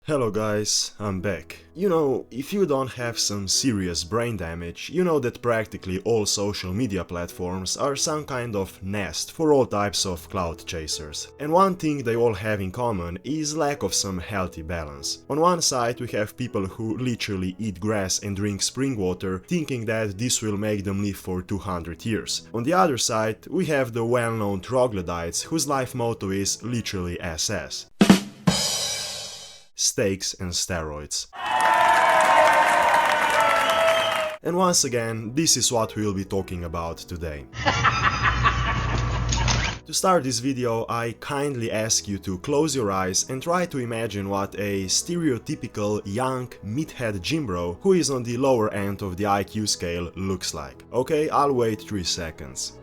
Hello guys, I'm back. You know, if you don't have some serious brain damage, you know that practically all social media platforms are some kind of nest for all types of clout chasers. And one thing they all have in common is lack of some healthy balance. On one side we have people who literally eat grass and drink spring water, thinking that this will make them live for 200 years. On the other side we have the well-known troglodytes whose life motto is literally SS. Steaks and steroids. And once again, this is what we'll be talking about today. To start this video, I kindly ask you to close your eyes and try to imagine what a stereotypical young meathead gym bro who is on the lower end of the IQ scale looks like. Okay, I'll wait 3 seconds.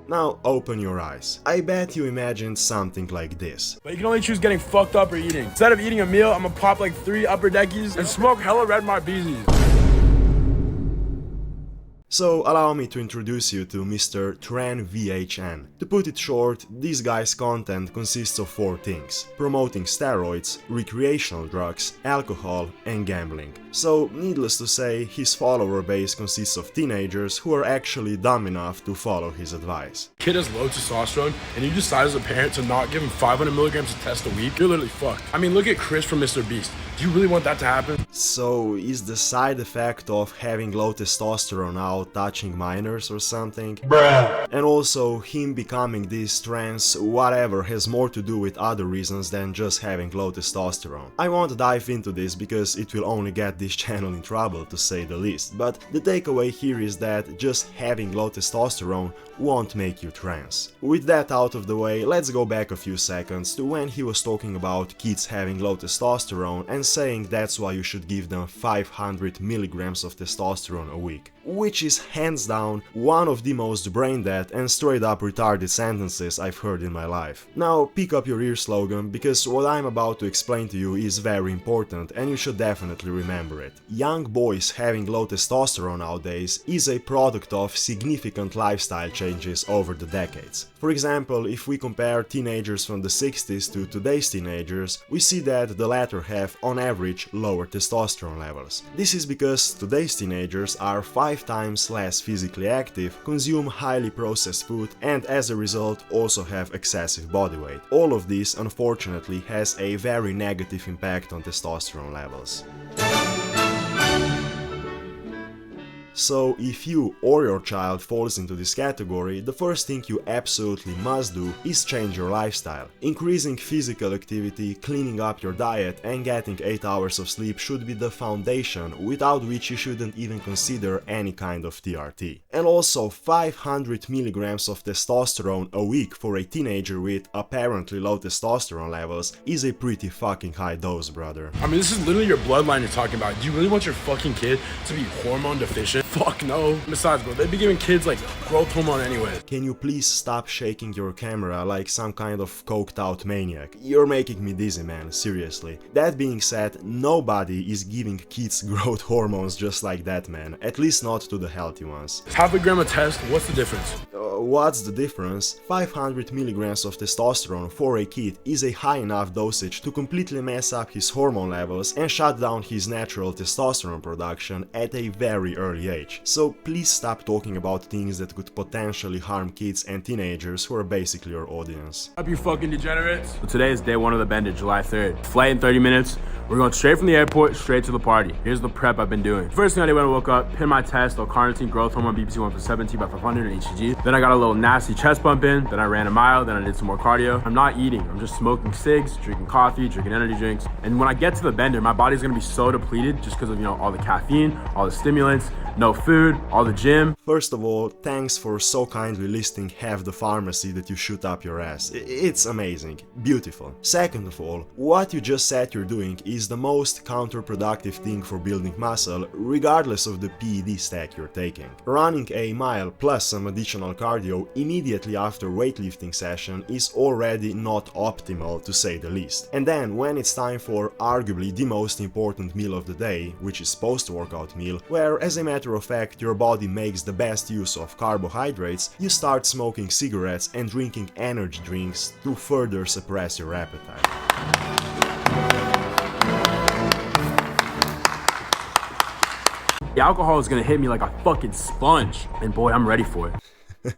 Now open your eyes. I bet you imagined something like this. But you can only choose getting fucked up or eating. Instead of eating a meal, I'm gonna pop like 3 upper deckies and smoke hella red Marbezies. So allow me to introduce you to Mr. TRVN. To put it short, this guy's content consists of 4 things: promoting steroids, recreational drugs, alcohol and gambling. So needless to say, his follower base consists of teenagers who are actually dumb enough to follow his advice. Kid has low testosterone and you decide as a parent to not give him 500 milligrams of test a week, you're literally fucked. I mean, look at Chris from Mr. Beast. Do you really want that to happen? So is the side effect of having low testosterone now touching minors or something? Bruh. And also him becoming this trans whatever has more to do with other reasons than just having low testosterone. I won't dive into this because it will only get this channel in trouble, to say the least, but the takeaway here is that just having low testosterone won't make you trans. With that out of the way, let's go back a few seconds to when he was talking about kids having low testosterone and saying that's why you should give them 500 milligrams of testosterone a week. Which is hands down one of the most brain dead and straight up retarded sentences I've heard in my life. Now pick up your ears, Logan, because what I'm about to explain to you is very important and you should definitely remember it. Young boys having low testosterone nowadays is a product of significant lifestyle changes over the decades. For example, if we compare teenagers from the 60s to today's teenagers, we see that the latter have on average lower testosterone levels. This is because today's teenagers are 5 times less physically active, consume highly processed food and as a result also have excessive body weight. All of this unfortunately has a very negative impact on testosterone levels. So if you or your child falls into this category, the first thing you absolutely must do is change your lifestyle. Increasing physical activity, cleaning up your diet and getting 8 hours of sleep should be the foundation without which you shouldn't even consider any kind of TRT. And also 500 milligrams of testosterone a week for a teenager with apparently low testosterone levels is a pretty fucking high dose, brother. I mean, this is literally your bloodline you're talking about. Do you really want your fucking kid to be hormone deficient? Fuck no. Besides, bro, they'd be giving kids like growth hormone anyway. Can you please stop shaking your camera like some kind of coked out maniac? You're making me dizzy, man, seriously. That being said, nobody is giving kids growth hormones just like that, man. At least not to the healthy ones. Half a gram of test, what's the difference? What's the difference? 500 milligrams of testosterone for a kid is a high enough dosage to completely mess up his hormone levels and shut down his natural testosterone production at a very early age. So please stop talking about things that could potentially harm kids and teenagers who are basically your audience. Up you fucking degenerates. So today is day 1 of the bender, July 3rd. Flight in 30 minutes. We're going straight from the airport, straight to the party. Here's the prep I've been doing. First thing I did when I woke up, pin my test, L-carnitine, growth hormone, BPC 1/17 by 500 and HCG. Then I got a little nasty chest bump in, then I ran a mile, then I did some more cardio. I'm not eating, I'm just smoking cigs, drinking coffee, drinking energy drinks. And when I get to the bender, my body's gonna be so depleted just because of, all the caffeine, all the stimulants, no food, all the gym. First of all, thanks for so kindly listing half the pharmacy that you shoot up your ass. It's amazing. Beautiful. Second of all, what you just said you're doing is the most counterproductive thing for building muscle, regardless of the PED stack you're taking. Running a mile plus some additional cardio immediately after weightlifting session is already not optimal, to say the least. And then when it's time for arguably the most important meal of the day, which is post-workout meal, where as a matter of fact your body makes the best use of carbohydrates, you start smoking cigarettes and drinking energy drinks to further suppress your appetite. The alcohol is gonna hit me like a fucking sponge. And boy, I'm ready for it.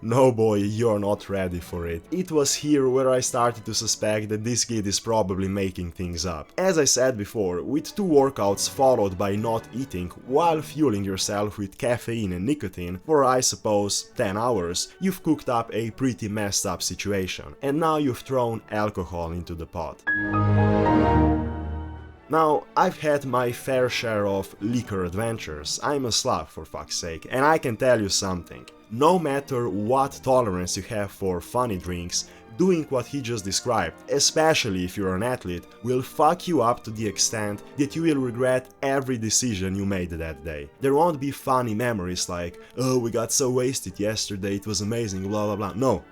No boy, you're not ready for it. It was here where I started to suspect that this kid is probably making things up. As I said before, with 2 workouts followed by not eating while fueling yourself with caffeine and nicotine for I suppose 10 hours, you've cooked up a pretty messed up situation. And now you've thrown alcohol into the pot. Now, I've had my fair share of liquor adventures, I'm a Slav for fuck's sake, and I can tell you something. No matter what tolerance you have for funny drinks, doing what he just described, especially if you're an athlete, will fuck you up to the extent that you will regret every decision you made that day. There won't be funny memories like, oh, we got so wasted yesterday, it was amazing, blah blah blah. No.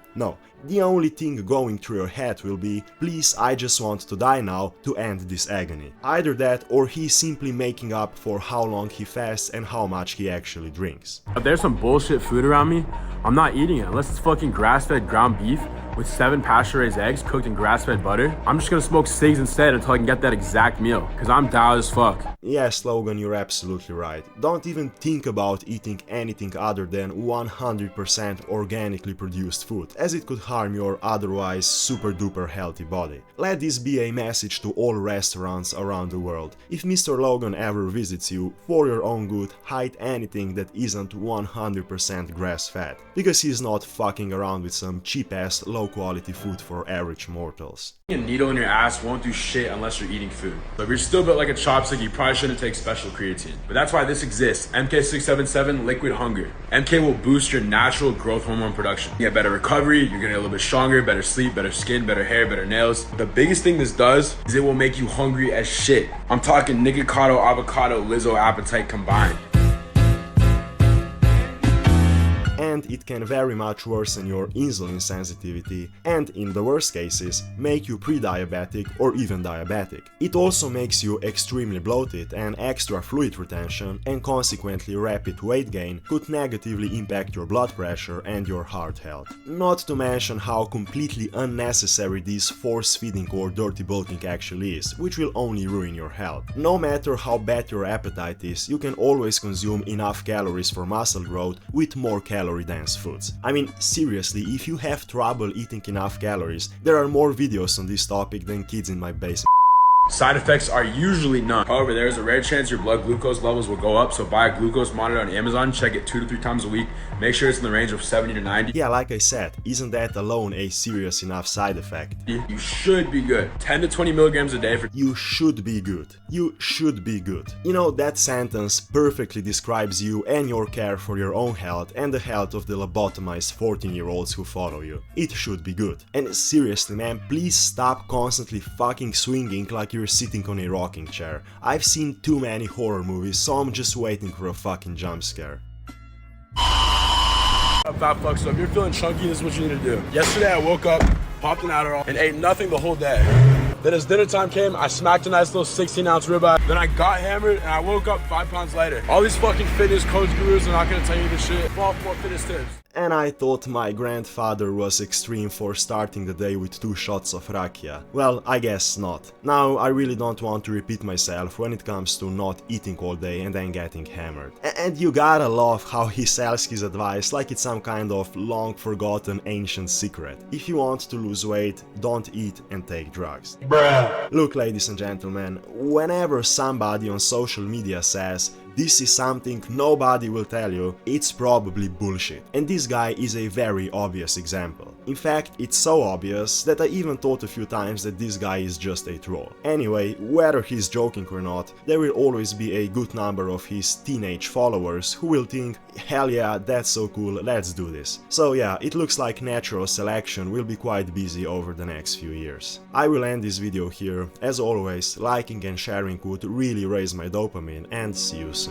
The only thing going through your head will be, please, I just want to die now to end this agony. Either that or he's simply making up for how long he fasts and how much he actually drinks. If there's some bullshit food around me, I'm not eating it unless it's fucking grass-fed ground beef with 7 pasture-raised eggs cooked in grass-fed butter. I'm just gonna smoke cigs instead until I can get that exact meal, cause I'm down as fuck. Yes, Logan, you're absolutely right. Don't even think about eating anything other than 100% organically produced food, as it could harm your otherwise super duper healthy body. Let this be a message to all restaurants around the world. If Mr. Logan ever visits you, for your own good, hide anything that isn't 100% grass-fed, because he's not fucking around with some cheap-ass low-quality food for average mortals. A needle in your ass won't do shit unless you're eating food. But if you're still built like a chopstick, you probably shouldn't take special creatine. But that's why this exists, MK677 Liquid Hunger. MK will boost your natural growth hormone production. You get better recovery, you're gonna get a little bit stronger, better sleep, better skin, better hair, better nails. The biggest thing this does is it will make you hungry as shit. I'm talking Nikocado, avocado, Lizzo appetite combined. And it can very much worsen your insulin sensitivity and, in the worst cases, make you pre-diabetic or even diabetic. It also makes you extremely bloated, and extra fluid retention and consequently rapid weight gain could negatively impact your blood pressure and your heart health. Not to mention how completely unnecessary this force-feeding or dirty bulking actually is, which will only ruin your health. No matter how bad your appetite is, you can always consume enough calories for muscle growth with more calorie-dense foods. I mean, seriously, if you have trouble eating enough calories, there are more videos on this topic than kids in my basement. Side effects are usually none. However, there is a rare chance your blood glucose levels will go up, so buy a glucose monitor on Amazon, check it 2 to 3 times a week, make sure it's in the range of 70 to 90. Yeah, like I said, isn't that alone a serious enough side effect? You should be good. 10 to 20 milligrams a day for... You should be good. You should be good. You know, that sentence perfectly describes you and your care for your own health and the health of the lobotomized 14-year-olds who follow you. It should be good. And seriously, man, please stop constantly fucking swinging like you're sitting on a rocking chair. I've seen too many horror movies, so I'm just waiting for a fucking jump scare. Fat fuck, so if you're feeling chunky, this is what you need to do. Yesterday I woke up, popped an Adderall, and ate nothing the whole day. Then as dinner time came, I smacked a nice little 16-ounce ribeye. Then I got hammered and I woke up 5 pounds lighter. All these fucking fitness coach gurus are not gonna tell you this shit. Fall for fitness tips. And I thought my grandfather was extreme for starting the day with 2 shots of rakia. Well, I guess not. Now, I really don't want to repeat myself when it comes to not eating all day and then getting hammered. And you gotta love how he sells his advice like it's some kind of long-forgotten ancient secret. If you want to lose weight, don't eat and take drugs. Bruh. Look, ladies and gentlemen, whenever somebody on social media says this is something nobody will tell you, it's probably bullshit. And this guy is a very obvious example. In fact, it's so obvious that I even thought a few times that this guy is just a troll. Anyway, whether he's joking or not, there will always be a good number of his teenage followers who will think, hell yeah, that's so cool, let's do this. So yeah, it looks like natural selection will be quite busy over the next few years. I will end this video here. As always, liking and sharing would really raise my dopamine, and see you soon.